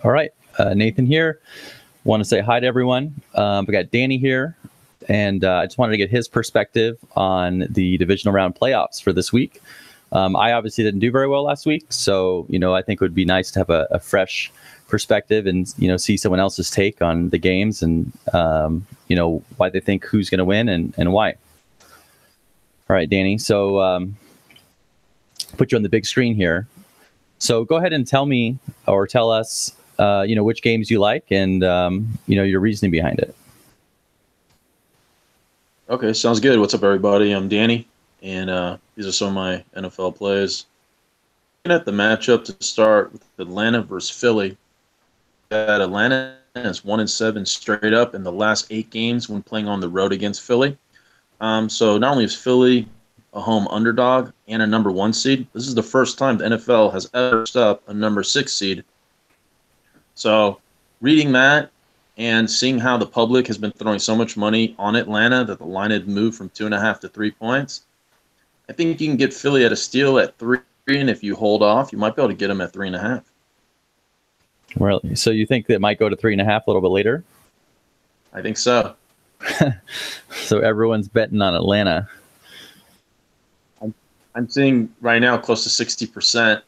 All right, Nathan here. Want to say hi to everyone. We got Danny here, and I just wanted to get his perspective on the divisional round playoffs for this week. I obviously didn't do very well last week, so I think it would be nice to have a fresh perspective and see someone else's take on the games and why they think who's going to win and why. All right, Danny. So put you on the big screen here. So go ahead and tell me or tell us which games you like and your reasoning behind it. Okay, sounds good. What's up, everybody? I'm Danny, and these are some of my NFL plays. Looking at the matchup to start with Atlanta versus Philly. That Atlanta is 1-7 straight up in the last 8 games when playing on the road against Philly. So not only is Philly a home underdog and a number 1 seed, this is the first time the NFL has ever stood up a number 6 seed. So reading that and seeing how the public has been throwing so much money on Atlanta that the line had moved from 2.5 to 3 points, I think you can get Philly at a steal at 3, and if you hold off, you might be able to get them at 3.5. Really? So you think that might go to 3.5 a little bit later? I think so. So everyone's betting on Atlanta. I'm seeing right now close to 60%,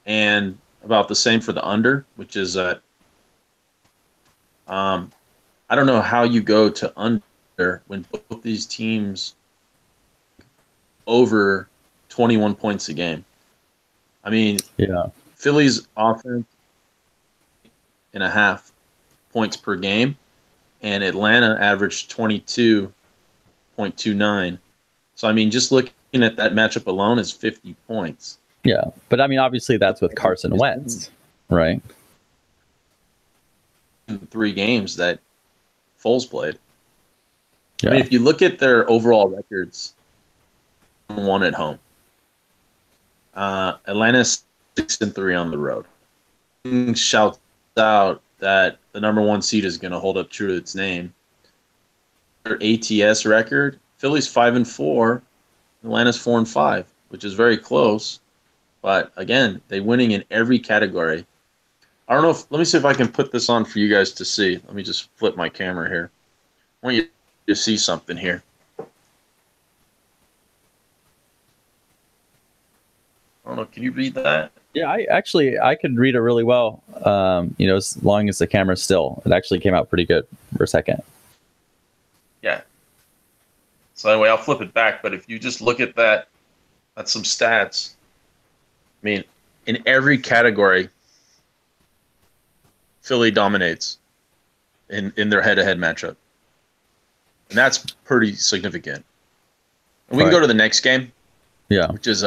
and about the same for the under, which is at I don't know how you go to under when both these teams over 21 points a game. I mean, yeah, Philly's offense and a half points per game, and Atlanta averaged 22.29. So, I mean, just looking at that matchup alone is 50 points. Yeah, but I mean, obviously that's with Carson Wentz, right? 3 games that Foles played. Yeah. I mean, if you look at their overall records, 1 at home. Atlanta's 6-3 on the road. Shouts out that the number 1 seed is going to hold up true to its name. Their ATS record, Philly's 5-4, Atlanta's 4-5, which is very close. But again, they're winning in every category. I don't know if, let me see if I can put this on for you guys to see. Let me just flip my camera here. I want you to see something here. I don't know. Can you read that? Yeah, I could read it really well. As long as the camera's still. It actually came out pretty good for a second. Yeah. So anyway, I'll flip it back. But if you just look at that, that's some stats. I mean, in every category, Philly dominates in their head-to-head matchup. And that's pretty significant. And we can go to the next game. Yeah. Which is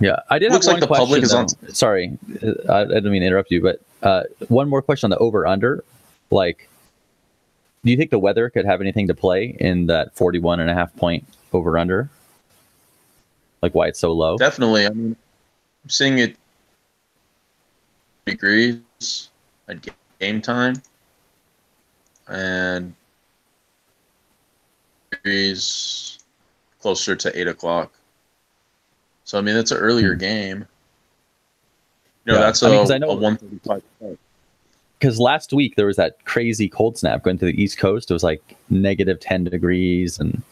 yeah, I did looks have like one the public question, is on. Sorry, I didn't mean to interrupt you, but one more question on the over-under. Like, do you think the weather could have anything to play in that 41.5 point over-under? Like, why it's so low? Definitely. I mean, I'm seeing it degrees at game time, and degrees closer to 8 o'clock. So, I mean, it's an earlier game. That's a 135 point. Because last week there was that crazy cold snap going to the East Coast. It was like negative 10 degrees and,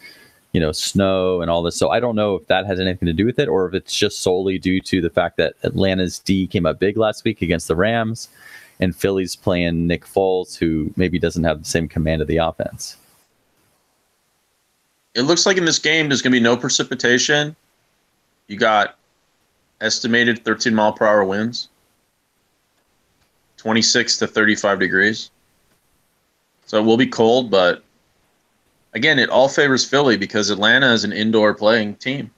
snow and all this. So I don't know if that has anything to do with it or if it's just solely due to the fact that Atlanta's D came up big last week against the Rams and Philly's playing Nick Foles, who maybe doesn't have the same command of the offense. It looks like in this game there's going to be no precipitation. You got estimated 13-mile-per-hour winds, 26 to 35 degrees. So it will be cold, but again, it all favors Philly because Atlanta is an indoor playing team.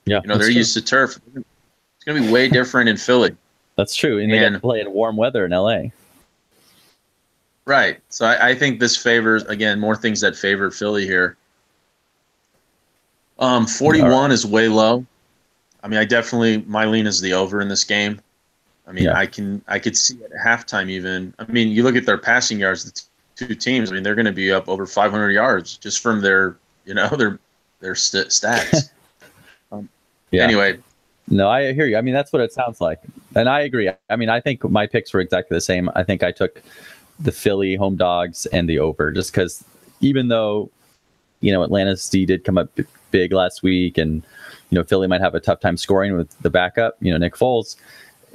Yeah, they're used to turf. It's going to be way different in Philly. That's true, and they get to play in warm weather in LA. Right. So I think this favors, again, more things that favor Philly here. 41 is way low. I mean, my lean is the over in this game. I mean, I could see at halftime even. I mean, you look at their passing yards, the 2 teams. I mean, they're going to be up over 500 yards just from their stats. Anyway. No, I hear you. I mean, that's what it sounds like. And I agree. I mean, I think my picks were exactly the same. I think I took the Philly home dogs and the over, just because even though, Atlanta's D did come up big last week, and, Philly might have a tough time scoring with the backup, Nick Foles,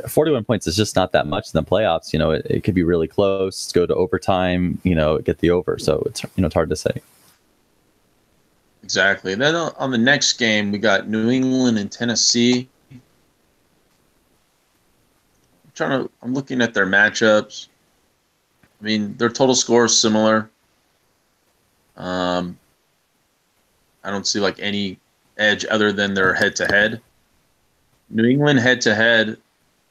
41 points is just not that much in the playoffs. It could be really close, go to overtime, get the over. So it's hard to say. Exactly. Then on the next game, we got New England and Tennessee. I'm looking at their matchups. I mean, their total score is similar. I don't see like any edge other than their head-to-head. New England head-to-head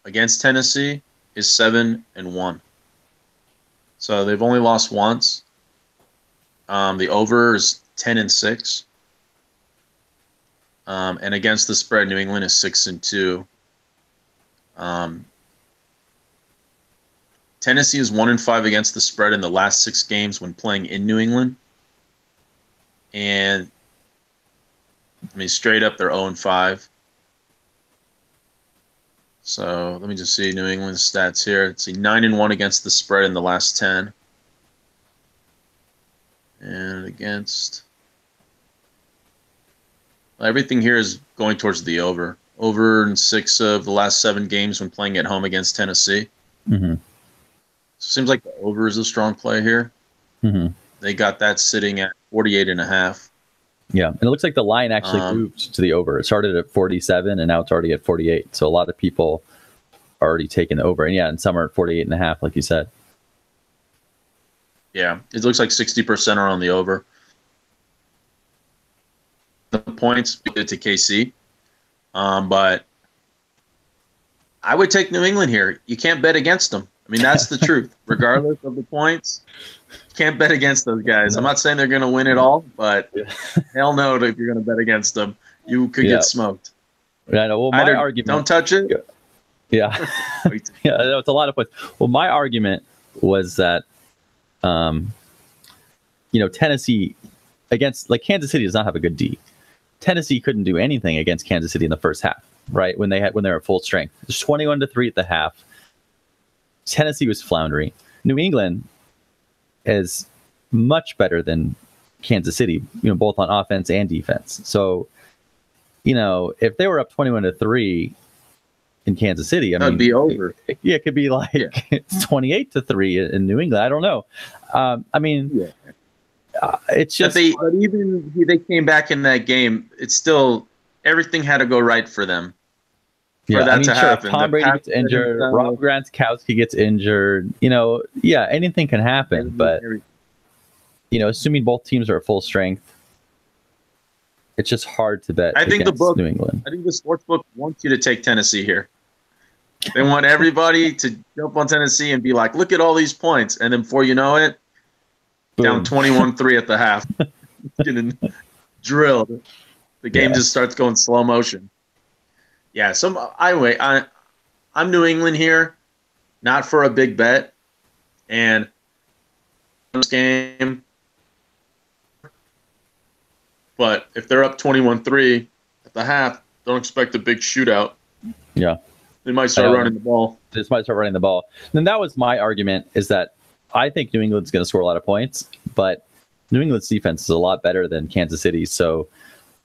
against Tennessee is 7-1. So they've only lost once. The over is 10-6. And against the spread, New England is 6-2. Tennessee is 1-5 against the spread in the last 6 games when playing in New England. And I mean, straight up, they're 0-5. So let me just see New England's stats here. Let's see, 9-1 against the spread in the last 10. And against... everything here is going towards the over. Over in 6 of the last 7 games when playing at home against Tennessee. Mm-hmm. Seems like the over is a strong play here. Mm-hmm. They got that sitting at 48.5. Yeah, and it looks like the line actually moved to the over. It started at 47, and now it's already at 48. So a lot of people are already taking the over. And some are at 48.5, like you said. Yeah, it looks like 60% are on the over. The points beat it to KC. But I would take New England here. You can't bet against them. I mean, that's the truth. Regardless of the points, you can't bet against those guys. I'm not saying they're going to win it all, but hell no if you're going to bet against them. You could get smoked. Yeah, no, well, my argument... Don't touch it. Yeah. Yeah, it's a lot of points. Well, my argument was that, Tennessee against... Kansas City does not have a good D. Tennessee couldn't do anything against Kansas City in the first half, right? When they were at full strength. It was 21-3 at the half. Tennessee was floundering. New England is much better than Kansas City, both on offense and defense. So, if they were up 21-3 in Kansas City, that'd be over. It could be like 28-3 in New England. I don't know. It's just but even they came back in that game. It's still everything had to go right for them. For that to happen. Tom Brady gets injured, Rob Gronkowski gets injured. Anything can happen. But assuming both teams are at full strength, it's just hard to bet. New England. I think the sports book wants you to take Tennessee here. They want everybody to jump on Tennessee and be like, "Look at all these points," and then before you know it, down 21-3 at the half, getting drilled. The game just starts going slow motion. Yeah, I'm New England here, not for a big bet, and this game. But if they're up 21-3 at the half, don't expect a big shootout. Yeah, they might start running the ball. They might start running the ball. And that was my argument: is that I think New England's going to score a lot of points, but New England's defense is a lot better than Kansas City, so.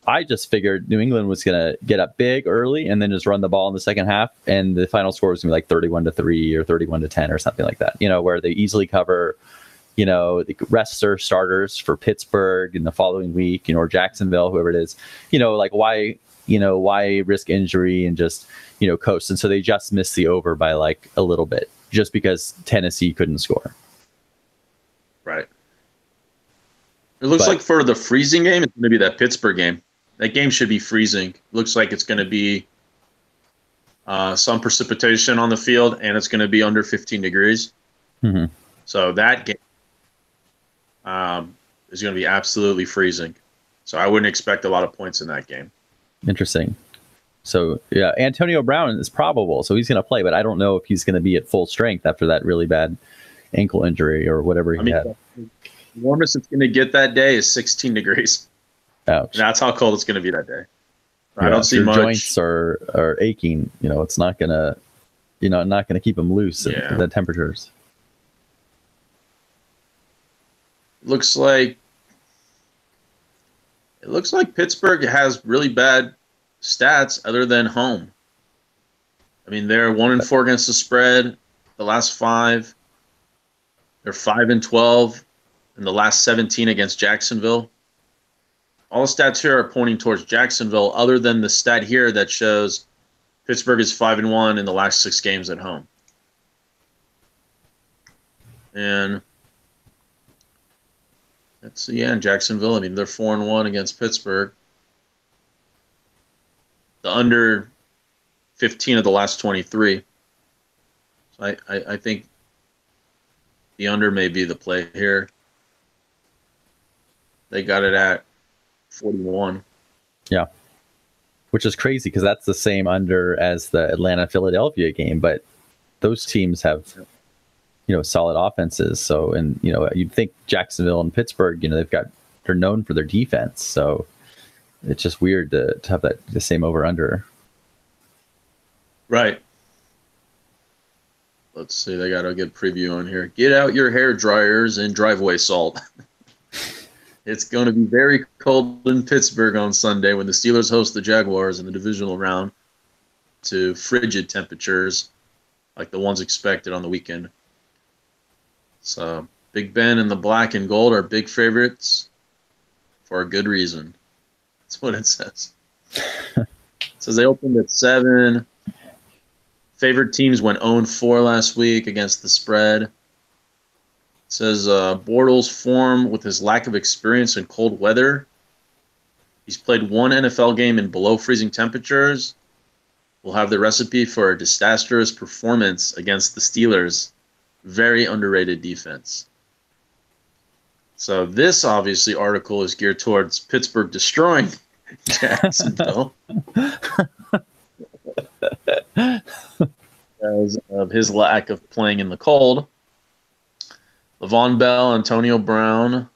I just figured New England was going to get up big early and then just run the ball in the second half, and the final score was going to be like 31-3 or 31-10 or something like that. Where they easily cover. The rest their starters for Pittsburgh in the following week, or Jacksonville, whoever it is. Why risk injury and just coast? And so they just missed the over by like a little bit, just because Tennessee couldn't score. Right. It looks like for the freezing game, it's going to be that Pittsburgh game. That game should be freezing. Looks like it's going to be some precipitation on the field, and it's going to be under 15 degrees. Mm-hmm. So that game is going to be absolutely freezing. So I wouldn't expect a lot of points in that game. Interesting. So, yeah, Antonio Brown is probable, so he's going to play, but I don't know if he's going to be at full strength after that really bad ankle injury or whatever he had. The warmest it's going to get that day is 16 degrees. Ouch. And that's how cold it's going to be that day. I don't see much. Joints are aching. It's not going to not going to keep them loose Yeah. in the temperatures. Looks like Pittsburgh has really bad stats other than home. I mean, they're 1-4 against the spread the last 5. They're 5-12 in the last 17 against Jacksonville. All the stats here are pointing towards Jacksonville, other than the stat here that shows Pittsburgh is 5-1 in the last 6 games at home. And let's see, in Jacksonville, I mean, they're 4-1 against Pittsburgh. The under 15 of the last 23. So I think the under may be the play here. They got it at 41. Yeah. Which is crazy because that's the same under as the Atlanta-Philadelphia game, but those teams have, solid offenses. So, and, you'd think Jacksonville and Pittsburgh, they're known for their defense. So it's just weird to have the same over-under. Right. Let's see. They got a good preview on here. Get out your hair dryers and driveway salt. It's going to be very cold in Pittsburgh on Sunday when the Steelers host the Jaguars in the divisional round to frigid temperatures like the ones expected on the weekend. So Big Ben and the black and gold are big favorites for a good reason. That's what it says. It says they opened at 7. Favorite teams went 0-4 last week against the spread. It says Bortles' form with his lack of experience in cold weather. He's played 1 NFL game in below freezing temperatures. Will have the recipe for a disastrous performance against the Steelers. Very underrated defense. So this obviously article is geared towards Pittsburgh destroying Jacksonville. Because of his lack of playing in the cold. Le'Veon Bell and Antonio Brown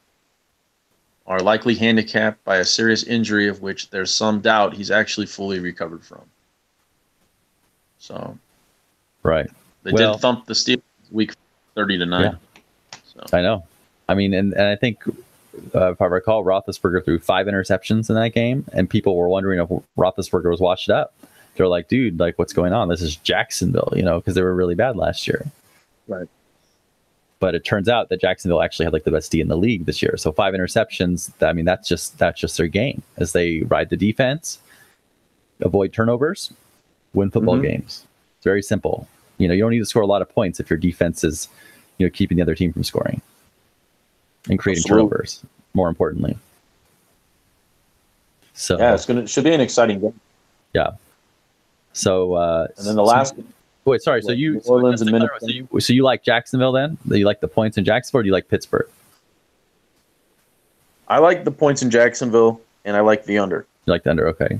are likely handicapped by a serious injury of which there's some doubt he's actually fully recovered from. So, right. They did thump the Steelers week 30-9. Yeah. So. I know. I mean, and I think, if I recall, Roethlisberger threw 5 interceptions in that game, and people were wondering if Roethlisberger was washed up. They're like, dude, like, what's going on? This is Jacksonville, because they were really bad last year. Right. But it turns out that Jacksonville actually had like the best D in the league this year. So 5 interceptions. I mean, that's just their game as they ride the defense, avoid turnovers, win football games. It's very simple. You don't need to score a lot of points if your defense is, keeping the other team from scoring and creating turnovers. More importantly. So yeah, it should be an exciting game. Yeah. So and then the last. Wait, sorry. So you, Orleans and Minnesota. So you like Jacksonville then? You like the points in Jacksonville, or do you like Pittsburgh? I like the points in Jacksonville, and I like the under. You like the under, okay.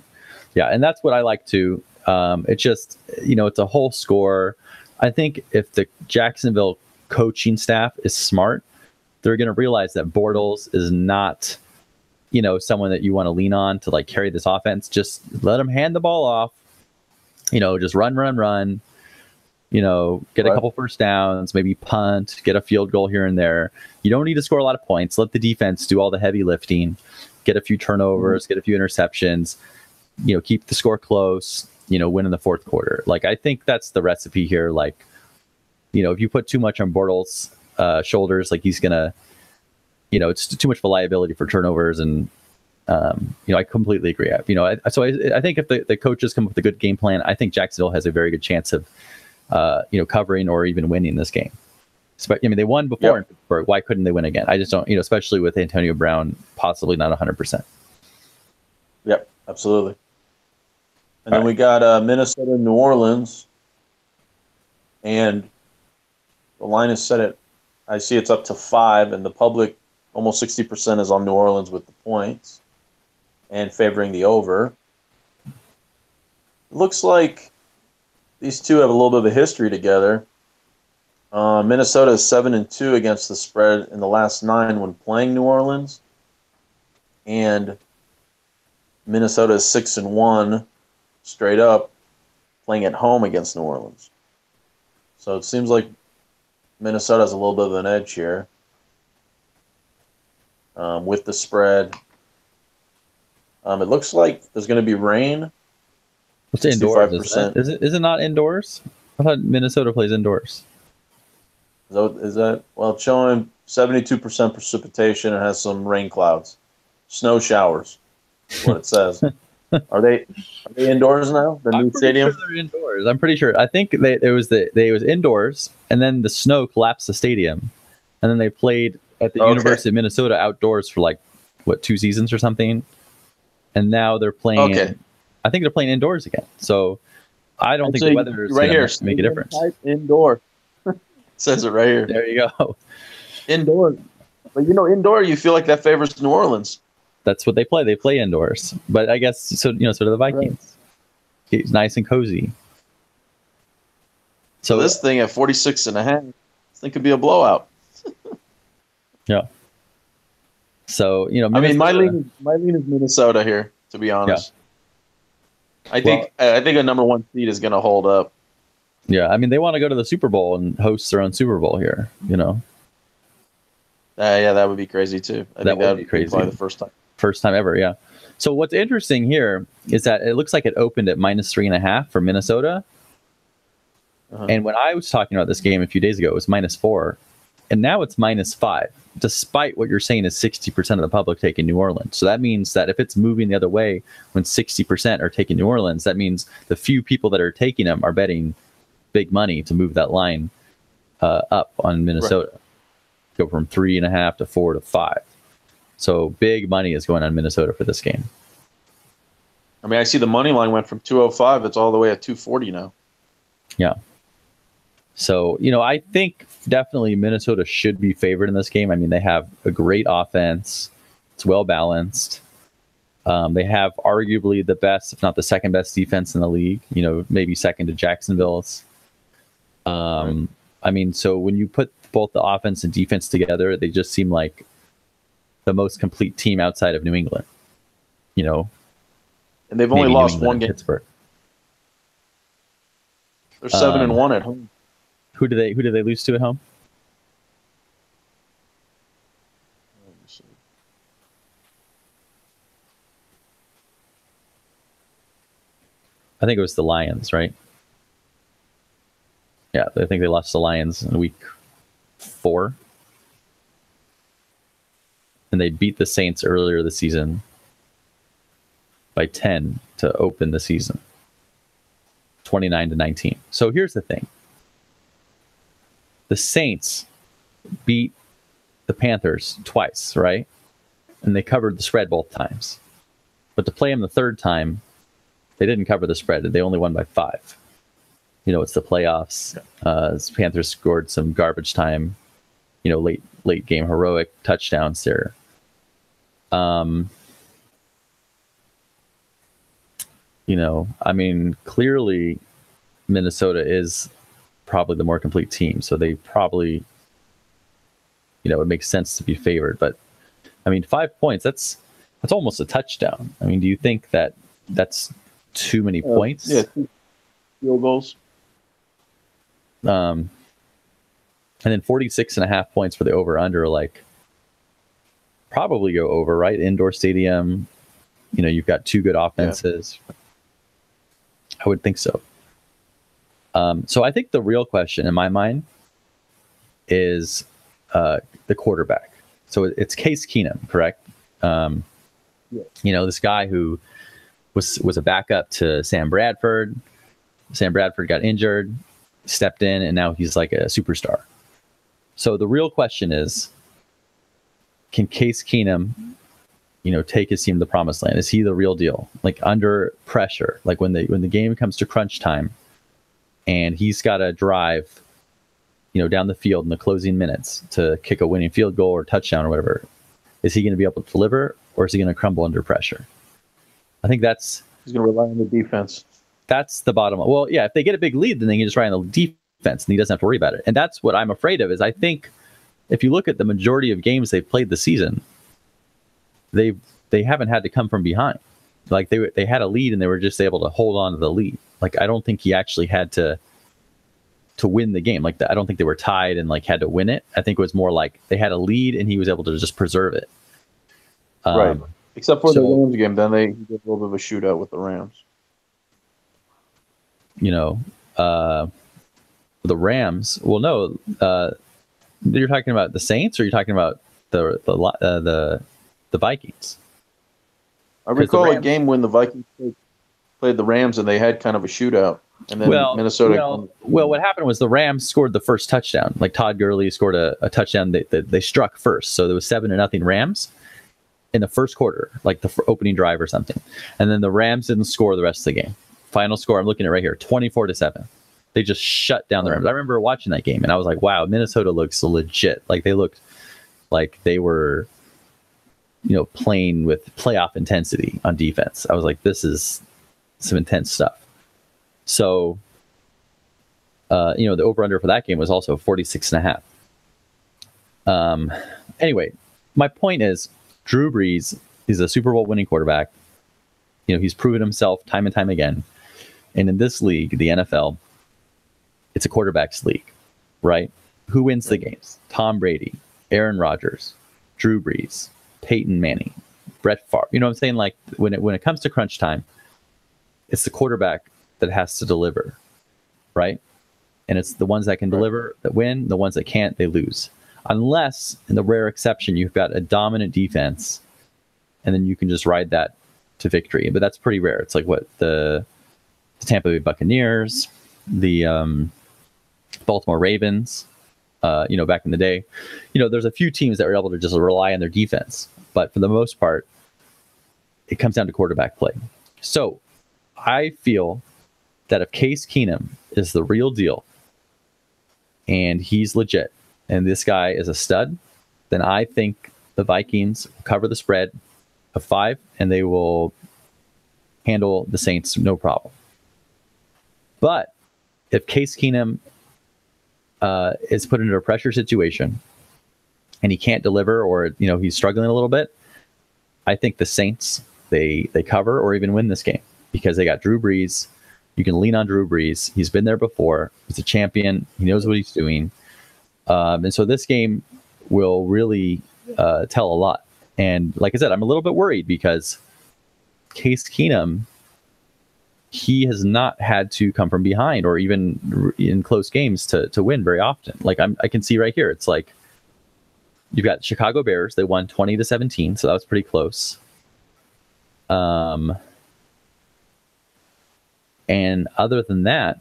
Yeah, and that's what I like too. It's just, it's a whole score. I think if the Jacksonville coaching staff is smart, they're going to realize that Bortles is not, someone that you want to lean on to like carry this offense. Just let him hand the ball off. Just run. Get a couple first downs, maybe punt, get a field goal here and there. You don't need to score a lot of points. Let the defense do all the heavy lifting, get a few turnovers, get a few interceptions, keep the score close, win in the fourth quarter. Like, I think that's the recipe here. Like, if you put too much on Bortles' shoulders, like he's going to, it's too much of a liability for turnovers. And, I completely agree. So I think if the coaches come up with a good game plan, I think Jacksonville has a very good chance of, covering or even winning this game. I mean, they won before in Pittsburgh. Why couldn't they win again? I just don't, especially with Antonio Brown possibly not 100%. Yep, absolutely. And then we got Minnesota, New Orleans, and the line is set at, I see it's up to 5, and the public, almost 60% is on New Orleans with the points and favoring the over. It looks like these two have a little bit of a history together. Minnesota is 7-2 against the spread in the last 9 when playing New Orleans, and Minnesota is 6-1 straight up playing at home against New Orleans. So it seems like Minnesota has a little bit of an edge here with the spread. It looks like there's going to be rain. It's indoors, isn't it? Is it not indoors? I thought Minnesota plays indoors. Is that well? It's showing 72% precipitation and has some rain clouds, snow showers. Is what it says. Are they indoors now? The new stadium? Sure they're indoors. I'm pretty sure. I think it was indoors, and then the snow collapsed the stadium, and then they played at the University of Minnesota outdoors for like 2 seasons or something, and now they're playing. Okay. I think they're playing indoors again. So I don't think the weather is right here to make a difference. Indoor. It says it right here. There you go. Indoor. But indoor, you feel like that favors New Orleans. That's what they play. They play indoors. But I guess so do the Vikings. Right. It's nice and cozy. So this thing at 46.5, this thing could be a blowout. Yeah. So, Minnesota, I mean, my lean is Minnesota here, to be honest. Yeah. I think a number 1 seed is going to hold up. Yeah, I mean, they want to go to the Super Bowl and host their own Super Bowl here, Yeah, that would be crazy too. I think that would be crazy. Probably the first time ever. Yeah. So what's interesting here is that it looks like it opened at -3.5 for Minnesota. And when I was talking about this game a few days ago, it was -4, and now it's -5. Despite what you're saying is 60% of the public taking New Orleans. So that means that if it's moving the other way, when 60% are taking New Orleans, that means the few people that are taking them are betting big money to move that line up on Minnesota. Right. Go from 3.5 to 4 to 5. So big money is going on Minnesota for this game. I mean, I see the money line went from 205. It's all the way at 240 now. Yeah. So, I think definitely Minnesota should be favored in this game. I mean, they have a great offense. It's well balanced. They have arguably the best, if not the second best defense in the league, maybe second to Jacksonville's. Right. I mean, so when you put both the offense and defense together, they just seem like the most complete team outside of New England. And they've only lost one game. Pittsburgh. They're 7-1 at home. Who do they lose to at home? I think it was the Lions, right? Yeah, I think they lost to the Lions in week 4. And they beat the Saints earlier this season by 10 to open the season. 29-19. So here's the thing. The Saints beat the Panthers twice, right? And they covered the spread both times. But to play them the third time, they didn't cover the spread. They only won by 5. It's the playoffs. Panthers scored some garbage time, late game heroic touchdowns there. I mean, clearly Minnesota is probably the more complete team. So they probably, it makes sense to be favored. But I mean, 5 points, that's almost a touchdown. I mean, do you think that that's too many points? Yeah, 2 field goals. And then 46.5 points for the over-under, probably go over, right? Indoor stadium, you've got 2 good offenses. Yeah. I would think so. So I think the real question in my mind is the quarterback. So it's Case Keenum, correct? Yeah. This guy who was a backup to Sam Bradford. Sam Bradford got injured, stepped in, and now he's like a superstar. So the real question is, can Case Keenum, take his team to the promised land? Is he the real deal? Under pressure, when the game comes to crunch time, and he's got to drive, down the field in the closing minutes to kick a winning field goal or touchdown or whatever. Is he going to be able to deliver, or is he going to crumble under pressure? I think he's going to rely on the defense. That's the bottom line. Well, yeah, if they get a big lead, then they can just rely on the defense, and he doesn't have to worry about it. And that's what I'm afraid of. Is I think if you look at the majority of games they've played this season, they haven't had to come from behind. They had a lead and they were just able to hold on to the lead. I don't think he actually had to to win the game. Like I don't think they were tied and like had to win it. I think it was more like they had a lead and he was able to just preserve it. Right. Except for the Rams game, then they did a little bit of a shootout with the Rams. You know, the Rams. Well, no, you're talking about the Saints, or you're talking about the Vikings. I recall a game when the Vikings played the Rams and they had kind of a shootout, and then Minnesota. Well, what happened was the Rams scored the first touchdown. Like Todd Gurley scored a touchdown. They struck first, so there was 7-0 Rams in the first quarter, like the opening drive or something, and then the Rams didn't score the rest of the game. Final score, I'm looking at right here, 24-7. They just shut down the Rams. I remember watching that game, and I was like, wow, Minnesota looks legit. Like they looked like they were, playing with playoff intensity on defense. I was like, this is some intense stuff. So, the over-under for that game was also 46.5. Anyway, my point is, Drew Brees is a Super Bowl winning quarterback. He's proven himself time and time again. And in this league, the NFL, it's a quarterback's league, right? Who wins the games? Tom Brady, Aaron Rodgers, Drew Brees, Peyton Manning, Brett Favre. You know what I'm saying? Like when it comes to crunch time, it's the quarterback that has to deliver, right? And it's the ones that can deliver that win. The ones that can't, they lose. Unless, in the rare exception, you've got a dominant defense, and then you can just ride that to victory. But that's pretty rare. It's like what the Tampa Bay Buccaneers, the Baltimore Ravens, back in the day. There's a few teams that were able to just rely on their defense. But for the most part, it comes down to quarterback play. So I feel that if Case Keenum is the real deal and he's legit and this guy is a stud, then I think the Vikings will cover the spread of 5 and they will handle the Saints no problem. But if Case Keenum is put into a pressure situation and he can't deliver, or he's struggling a little bit, I think the Saints they cover or even win this game because they got Drew Brees. You can lean on Drew Brees. He's been there before. He's a champion. He knows what he's doing. And so this game will really tell a lot. And like I said, I'm a little bit worried because Case Keenum, he has not had to come from behind or even in close games to win very often. Like I can see right here, it's like you've got Chicago Bears. They won 20-17, so that was pretty close. And other than that,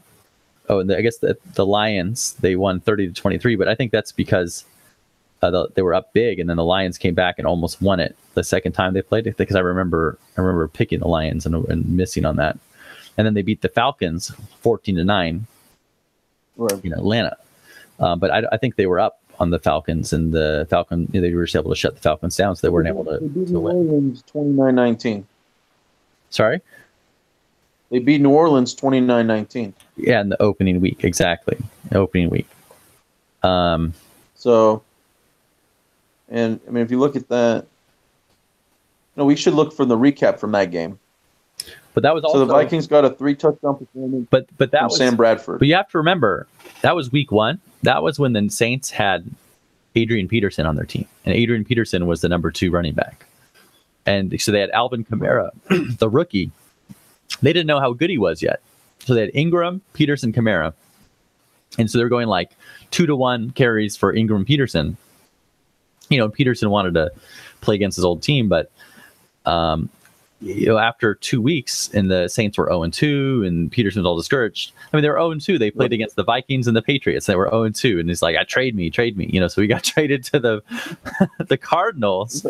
and I guess the Lions, they won 30-23, but I think that's because they were up big, and then the Lions came back and almost won it the second time they played it. Because I remember picking the Lions and missing on that. And then they beat the Falcons 14-9 in Atlanta. But I think they were up on the Falcons, and the Falcon they were just able to shut the Falcons down, so they weren't able to win. New Orleans 29-19. Sorry? They beat New Orleans 29-19. Yeah, in the opening week, exactly. Opening week. So, and I mean, if you look at that, we should look for the recap from that game. But that was also so the Vikings got a 3-touchdown performance. But that from was Sam Bradford. But you have to remember that was week 1. That was when the Saints had Adrian Peterson on their team, and Adrian Peterson was the number 2 running back. And so they had Alvin Kamara, the rookie. They didn't know how good he was yet. So they had Ingram, Peterson, Kamara. And so they're going like 2-to-1 carries for Ingram Peterson. Peterson wanted to play against his old team, but after 2 weeks and the Saints were 0-2 and Peterson was all discouraged. I mean, they were 0-2. They played against the Vikings and the Patriots. They were 0-2. And he's like, trade me. So he got traded to the Cardinals.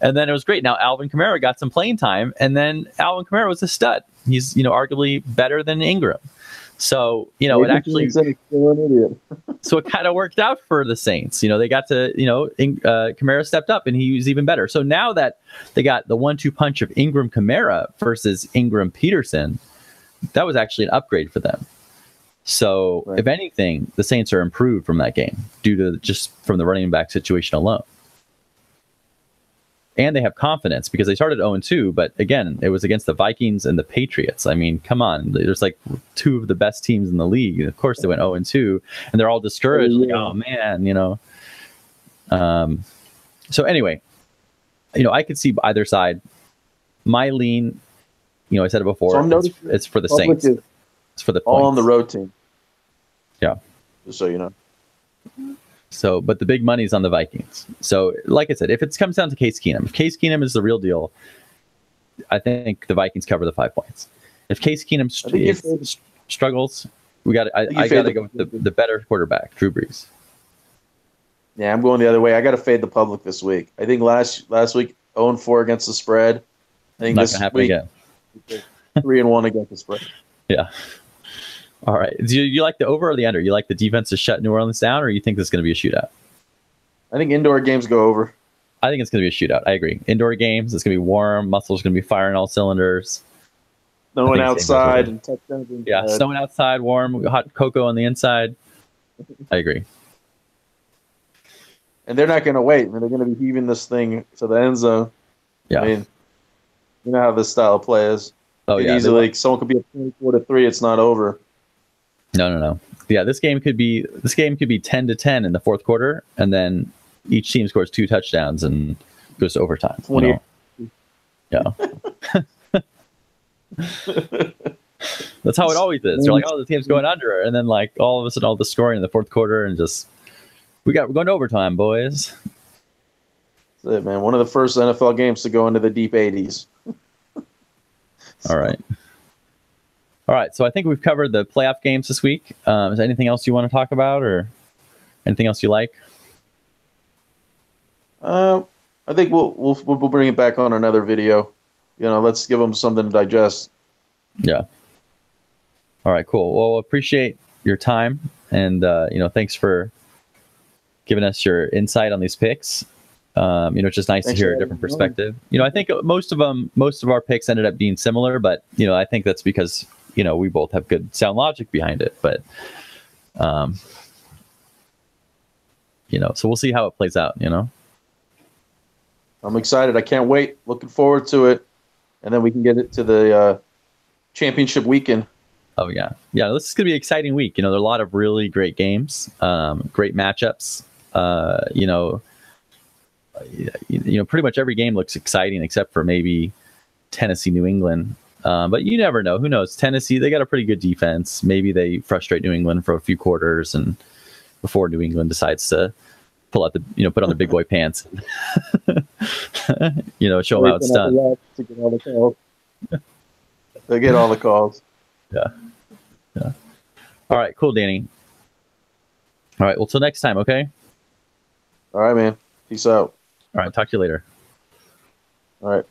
And then it was great. Now Alvin Kamara got some playing time. And then Alvin Kamara was a stud. He's, arguably better than Ingram. So, it actually, so it kind of worked out for the Saints. They got to, Kamara stepped up and he was even better. So now that they got the 1-2 punch of Ingram Kamara versus Ingram Peterson, that was actually an upgrade for them. So if anything, the Saints are improved from that game due to just from the running back situation alone. and they have confidence because they started 0-2, but again, it was against the Vikings and the Patriots. I mean, come on, there's like two of the best teams in the league. Of course, they went 0-2, and they're all discouraged. Like, oh man, So anyway, I could see either side. My lean, I said it before. So it's for the Saints. It's for the points. All on the road team. Yeah. Just so you know. So, but the big money's on the Vikings. So, like I said, if it comes down to Case Keenum, if Case Keenum is the real deal, I think the Vikings cover the 5 points. If Case Keenum struggles, I got to go with the better quarterback, Drew Brees. Yeah, I'm going the other way. I got to fade the public this week. I think last week 0-4 against the spread. I think this week again. 3-1 against the spread. Yeah. All right. Do you like the over or the under? You like the defense to shut New Orleans down, or you think this is going to be a shootout? I think indoor games go over. I think it's going to be a shootout. I agree. Indoor games, it's going to be warm. Muscles going to be firing all cylinders. Snowing outside and touchdowns. Yeah, snowing outside, warm, hot cocoa on the inside. I agree. And they're not going to wait. I mean, they're going to be heaving this thing to the end zone. Yeah. I mean, you know how this style of play is. Oh, yeah. Easily, someone could be at 24-3. It's not over. No. Yeah, this game could be 10-10 in the fourth quarter, and then each team scores 2 touchdowns and goes to overtime. 20. Yeah. That's how it always is. You're like, oh, the team's going under, and then like all of a sudden, all the scoring in the fourth quarter, and just we're going to overtime, boys. That's it, man. One of the first NFL games to go into the deep 80s. All right. So I think we've covered the playoff games this week. Is there anything else you want to talk about, or anything else you like? I think we'll bring it back on another video. Let's give them something to digest. Yeah. All right. Cool. Well, appreciate your time, and thanks for giving us your insight on these picks. It's just nice to hear a different perspective. I think most of our picks ended up being similar, but I think that's because we both have good sound logic behind it. But so we'll see how it plays out. I'm excited. I can't wait. Looking forward to it, and then we can get it to the championship weekend. Oh yeah. This is gonna be an exciting week. There are a lot of really great games, great matchups. Pretty much every game looks exciting except for maybe Tennessee, New England. But you never know. Who knows? Tennessee, they got a pretty good defense. Maybe they frustrate New England for a few quarters, and before New England decides to pull out put on their big boy pants, show them how it's done. To get all the calls. They get all the calls. Yeah. All right, cool, Danny. All right, well, till next time, okay? All right, man. Peace out. All right, talk to you later. All right.